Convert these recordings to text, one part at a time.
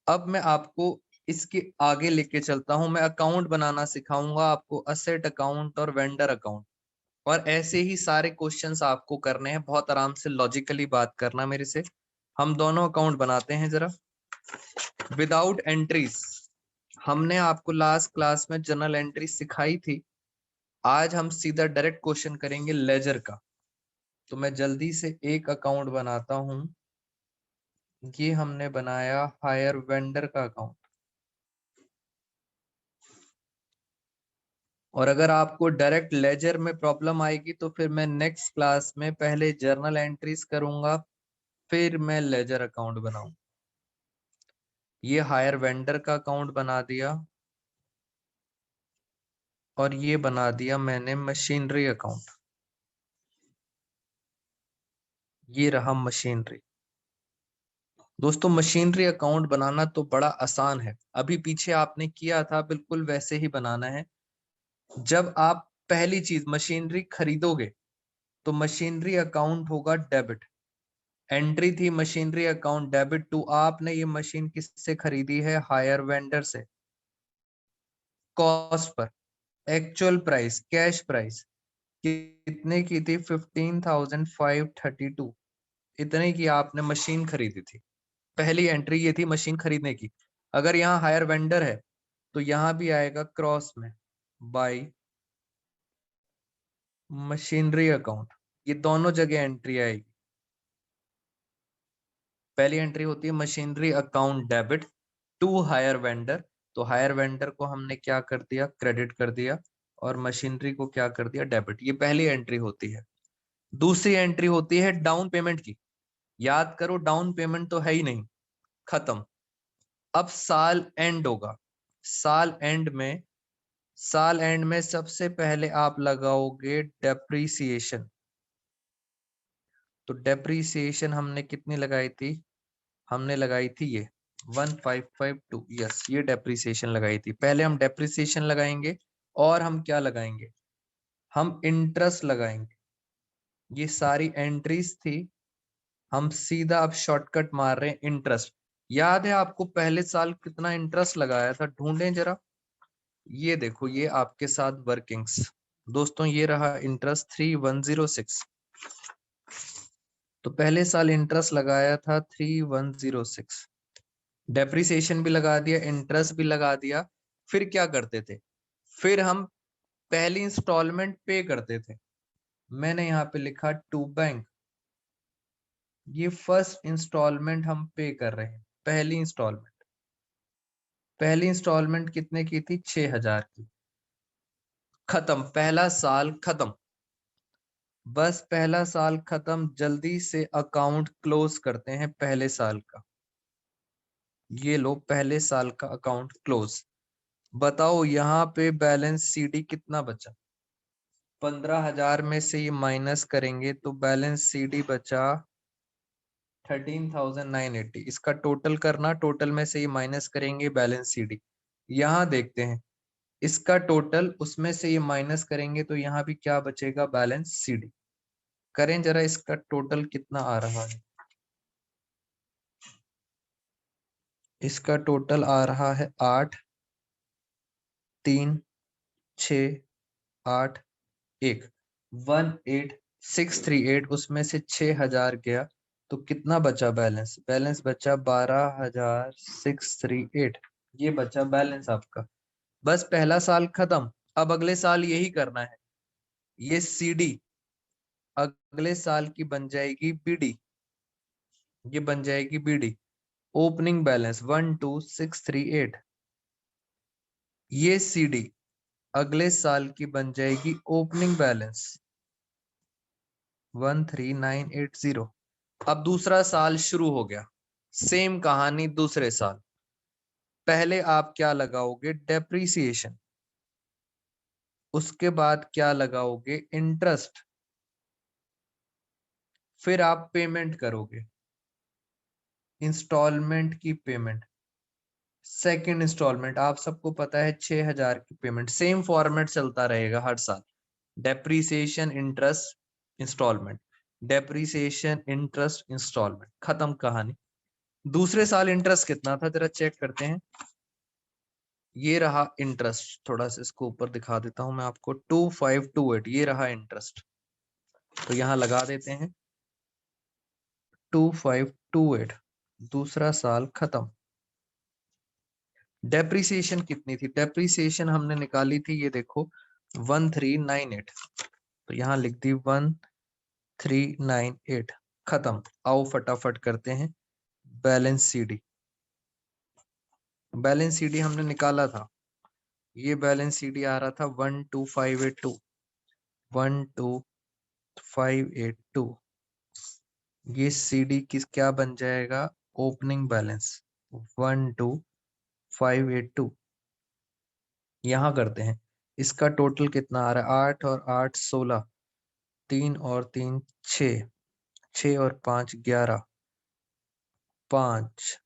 अब मैं आपको इसके आगे लेके चलता हूं। मैं अकाउंट बनाना सिखाऊंगा आपको, असेट अकाउंट और वेंडर अकाउंट। और ऐसे ही सारे क्वेश्चंस आपको करने हैं, बहुत आराम से लॉजिकली बात करना मेरे से। हम दोनों अकाउंट बनाते हैं जरा। विदाउट एंट्रीज, हमने आपको लास्ट क्लास में जर्नल एंट्री सिखाई थी। आज हम सीधा डायरेक्ट क्वेश्चन करेंगे लेजर का। तो मैं जल्दी से एक अकाउंट बनाता हूं। ये हमने बनाया हायर वेंडर का अकाउंट। और अगर आपको डायरेक्ट लेजर में प्रॉब्लम आएगी तो फिर मैं नेक्स्ट क्लास में पहले जर्नल एंट्रीज करूंगा, फिर मैं लेजर अकाउंट बनाऊं। ये हायर वेंडर का अकाउंट बना दिया और ये बना दिया मैंने मशीनरी अकाउंट। ये रहा मशीनरी। दोस्तों मशीनरी अकाउंट बनाना तो बड़ा आसान है, अभी पीछे आपने किया था बिल्कुल वैसे ही बनाना है। जब आप पहली चीज मशीनरी खरीदोगे तो मशीनरी अकाउंट होगा डेबिट। एंट्री थी मशीनरी अकाउंट डेबिट टू, आपने ये मशीन किससे खरीदी है? हायर वेंडर से। Cost per, actual price, cash price कितने की थी? 15,532। इतने की आपने मशीन खरीदी थी। पहली एंट्री ये थी मशीन खरीदने की। अगर यहाँ हायर वेंडर है तो यहाँ भी आएगा क्रॉस में बाय मशीनरी अकाउंट। ये दोनों जगह एंट्री आएगी। पहली एंट्री होती है machinery account debit to hire vendor. तो हायर वेंडर को हमने क्या कर दिया? क्रेडिट कर दिया। और मशीनरी को क्या कर दिया? डेबिट। ये पहली एंट्री होती है। दूसरी एंट्री होती है डाउन पेमेंट की। याद करो डाउन पेमेंट तो है ही नहीं, खत्म। अब साल एंड होगा। साल एंड में सबसे पहले आप लगाओगे डेप्रीसिएशन। तो डेप्रीसिएशन हमने कितनी लगाई थी? हमने लगाई थी ये 1552। यस, ये डेप्रीसिएशन लगाई थी। पहले हम डेप्रीसिएशन लगाएंगे और हम क्या लगाएंगे? हम इंटरेस्ट लगाएंगे। ये सारी एंट्रीज थी, हम सीधा अब शॉर्टकट मार रहे हैं इंटरेस्ट। याद है आपको पहले साल कितना इंटरेस्ट लगाया था? ढूंढें जरा। ये देखो, ये आपके साथ वर्किंग्स। दोस्तों ये रहा इंटरेस्ट 3106। तो पहले साल इंटरेस्ट लगाया था 3106। डेप्रिसिएशन भी लगा दिया, इंटरेस्ट भी लगा दिया। फिर क्या करते थे? फिर हम पहली इंस्टॉलमेंट पे करते थे। मैंने यहाँ पे लिखा टू बैंक। ये फर्स्ट इंस्टॉलमेंट हम पे कर रहे हैं। पहली इंस्टॉलमेंट कितने की थी? 6,000 की। खत्म, पहला साल खत्म। बस पहला साल खत्म, जल्दी से अकाउंट क्लोज करते हैं पहले साल का। ये लो, पहले साल का अकाउंट क्लोज। बताओ यहाँ पे बैलेंस सीडी कितना बचा? 15,000 में से ये माइनस करेंगे तो बैलेंस सीडी बचा 13,980। इसका टोटल करना, टोटल में से ये माइनस करेंगे बैलेंस सीडी। यहाँ देखते हैं इसका टोटल, उसमें से ये माइनस करेंगे तो यहाँ भी क्या बचेगा? Balance CD. करें जरा, इसका टोटल कितना आ रहा है? इसका टोटल आ रहा है 8, 3, 6, 8, 1, 18,638। उसमें से 6,000 गया तो कितना बचा बैलेंस? बैलेंस बचा 12,638। ये बचा बैलेंस आपका। बस पहला साल खत्म। अब अगले साल यही करना है। ये सीडी अगले साल की बन जाएगी बीडी। ये बन जाएगी बीडी। Opening balance 12,638। ये सीडी अगले साल की बन जाएगी ओपनिंग बैलेंस 13,980। अब दूसरा साल शुरू हो गया। सेम कहानी दूसरे साल। पहले आप क्या लगाओगे? डेप्रीसिएशन। उसके बाद क्या लगाओगे? इंटरेस्ट। फिर आप पेमेंट करोगे, इंस्टॉलमेंट की पेमेंट। सेकंड इंस्टॉलमेंट आप सबको पता है 6,000 की पेमेंट। सेम फॉर्मेट चलता रहेगा हर साल। Depreciation, interest, instalment. Depreciation, interest, instalment. खत्म कहानी। दूसरे साल इंटरेस्ट कितना था जरा चेक करते हैं। ये रहा इंटरेस्ट, थोड़ा सा इसको ऊपर दिखा देता हूं मैं आपको, 2528 ये रहा इंटरेस्ट। तो यहां लगा देते हैं 2528, दूसरा साल खत्म। डेप्रिसिएशन कितनी थी? डेप्रिसिएशन हमने निकाली थी, ये देखो 1398, तो यहां लिख दी 1398, खत्म। आओ फटाफट करते हैं बैलेंस सीडी। बैलेंस सीडी हमने निकाला था, ये बैलेंस सीडी आ रहा था 12582, 12582। ये सीडी किस क्या बन जाएगा? Opening balance 12582। यहां करते हैं, इसका टोटल कितना आ रहा है? 8 और 8 16, 3 और 3 6, 6 और 5 11, 5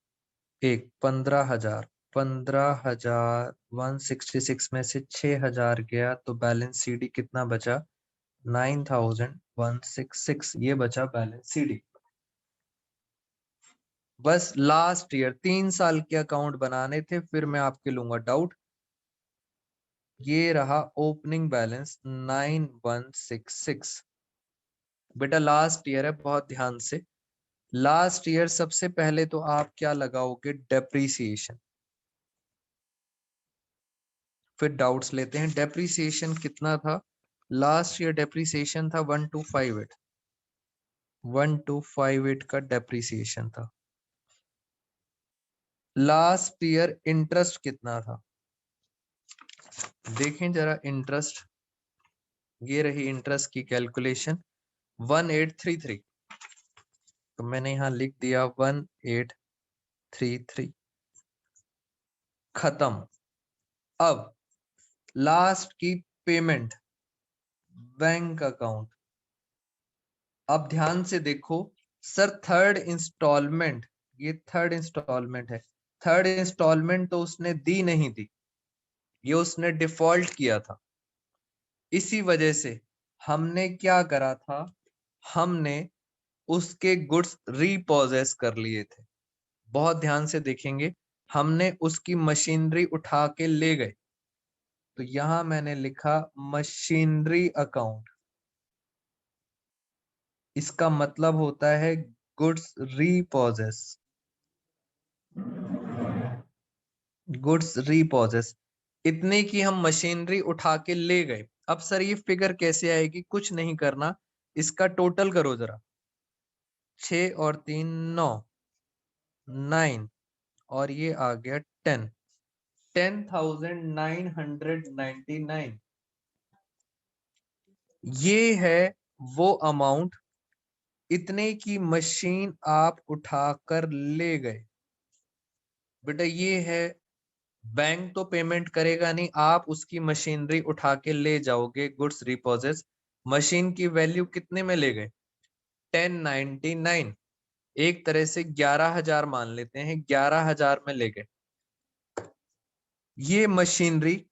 1 15,000, 15,000 166 में से 6,000 गया तो बैलेंस सीडी कितना बचा? 9,166, ये बचा बैलेंस सीडी। बस लास्ट ईयर 3 साल के अकाउंट बनाने थे, फिर मैं आपके लूंगा डाउट। ये रहा ओपनिंग बैलेंस 9166। बेटा लास्ट ईयर है, बहुत ध्यान से। लास्ट ईयर सबसे पहले तो आप क्या लगाओगे? डेप्रीसिएशन। फिर डाउट्स लेते हैं। डेप्रीसिएशन कितना था लास्ट ईयर? डेप्रीसिएशन था 1258, 1258 का डेप्रीसिएशन था। लास्ट ईयर इंटरेस्ट कितना था? देखें जरा इंटरेस्ट, ये रही इंटरेस्ट की कैलकुलेशन 1833, तो मैंने यहां लिख दिया 1833, खत्म। अब लास्ट की पेमेंट बैंक अकाउंट। अब ध्यान से देखो सर, थर्ड इंस्टॉलमेंट, ये थर्ड इंस्टॉलमेंट है। थर्ड इंस्टॉलमेंट तो उसने दी नहीं थी, ये उसने डिफॉल्ट किया था। इसी वजह से हमने क्या करा था? हमने उसके गुड्स रीपोजेस कर लिए थे। बहुत ध्यान से देखेंगे, हमने उसकी मशीनरी उठा के ले गए। तो यहां मैंने लिखा मशीनरी अकाउंट, इसका मतलब होता है गुड्स रीपोजेस, गुड्स रीपोजेस। इतने की हम मशीनरी उठा के ले गए। अब सर ये फिगर कैसे आएगी? कुछ नहीं करना, इसका टोटल करो जरा, 6 और 3 9, 9 और ये आ गया 10, 10,999। ये है वो अमाउंट, इतने की मशीन आप उठाकर ले गए। बेटा ये है, बैंक तो पेमेंट करेगा नहीं, आप उसकी मशीनरी उठा के ले जाओगे गुड्स रिपोजेस। मशीन की वैल्यू कितने में ले गए? 1099, एक तरह से 11,000 मान लेते हैं, 11,000 में ले गए। ये मशीनरी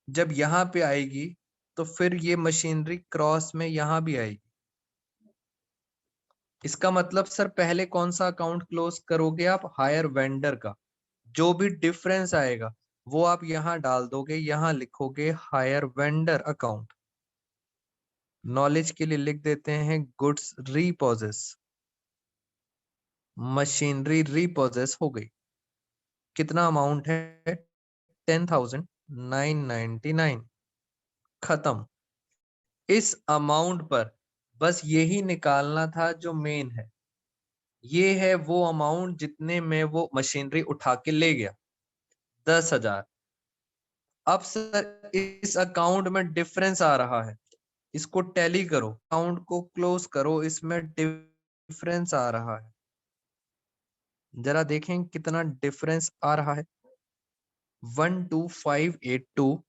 जब यहाँ पे आएगी तो फिर ये मशीनरी क्रॉस में यहाँ भी आएगी। इसका मतलब सर पहले कौन सा अकाउंट क्लोज करोगे आप? हायर वेंडर का। जो भी डिफरेंस आएगा वो आप यहां डाल दोगे, यहां लिखोगे हायर वेंडर अकाउंट। नॉलेज के लिए लिख देते हैं गुड्स रीपोजेस, मशीनरी रीपोजेस हो गई। कितना अमाउंट है? 10,999, खत्म। इस अमाउंट पर बस यही निकालना था जो मेन है। ये है वो अमाउंट जितने में वो मशीनरी उठा के ले गया, 10,000। अब सर इस अकाउंट में डिफरेंस आ रहा है, इसको टैली करो, अकाउंट को क्लोज करो, इसमें डिफरेंस आ रहा है। जरा देखें कितना डिफरेंस आ रहा है। 12582,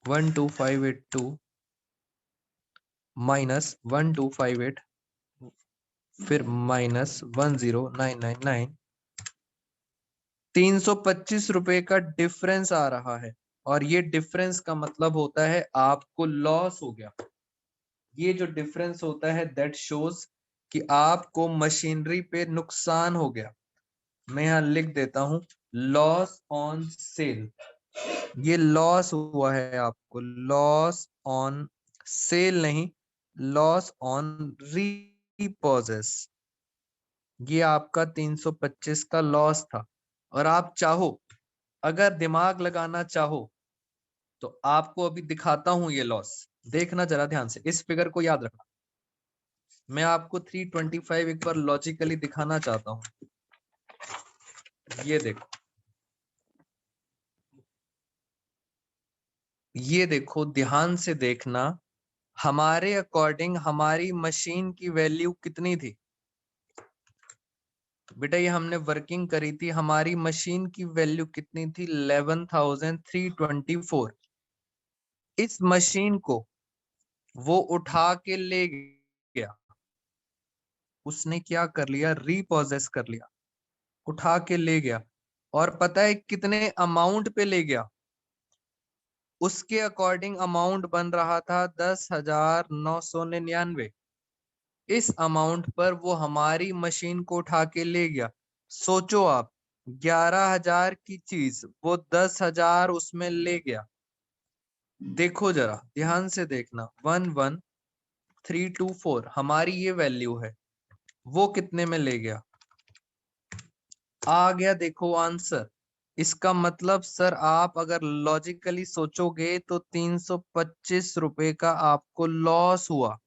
12582 माइनस 1258, फिर माइनस 10999, 325 रुपए का डिफरेंस आ रहा है। और ये डिफरेंस का मतलब होता है आपको लॉस हो गया। ये जो डिफरेंस होता है दैट शोज कि आपको मशीनरी पे नुकसान हो गया, मैं यहां लिख देता हूं लॉस ऑन सेल। ये लॉस हुआ है आपको, लॉस ऑन सेल नहीं, लॉस ऑन रीपोजेस। ये आपका 325 का लॉस था। और आप चाहो, अगर दिमाग लगाना चाहो, तो आपको अभी दिखाता हूं ये लॉस। देखना जरा ध्यान से, इस फिगर को याद रखना। मैं आपको 325 एक बार लॉजिकली दिखाना चाहता हूं। ये देखो, ये देखो, ध्यान से देखना। हमारे अकॉर्डिंग हमारी मशीन की वैल्यू कितनी थी बेटा? ये हमने वर्किंग करी थी, हमारी मशीन की वैल्यू कितनी थी? 11,324। इस मशीन को वो उठा के ले गया, उसने क्या कर लिया? रीपोजेस कर लिया, उठा के ले गया। और पता है कितने अमाउंट पे ले गया? उसके अकॉर्डिंग अमाउंट बन रहा था 10,999। इस अमाउंट पर वो हमारी मशीन को उठा के ले गया। सोचो आप, 11,000 की चीज वो 10,000 उसमें ले गया। देखो जरा ध्यान से देखना, 11,324 हमारी ये वैल्यू है, वो कितने में ले गया? आ गया, देखो आंसर। इसका मतलब सर आप अगर लॉजिकली सोचोगे तो 325 रुपए का आपको लॉस हुआ।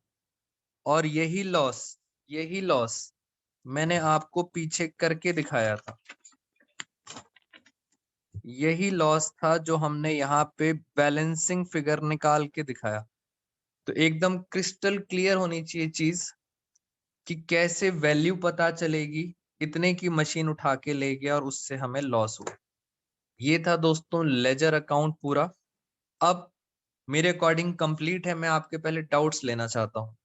और यही लॉस मैंने आपको पीछे करके दिखाया था। यही लॉस था जो हमने यहाँ पे बैलेंसिंग फिगर निकाल के दिखाया। तो एकदम क्रिस्टल क्लियर होनी चाहिए चीज कि कैसे वैल्यू पता चलेगी। इतने की मशीन उठा के ले गया और उससे हमें लॉस हुआ। ये था दोस्तों लेजर अकाउंट पूरा। अब मेरे अकॉर्डिंग कंप्लीट है। मैं आपके पहले डाउट्स लेना चाहता हूँ।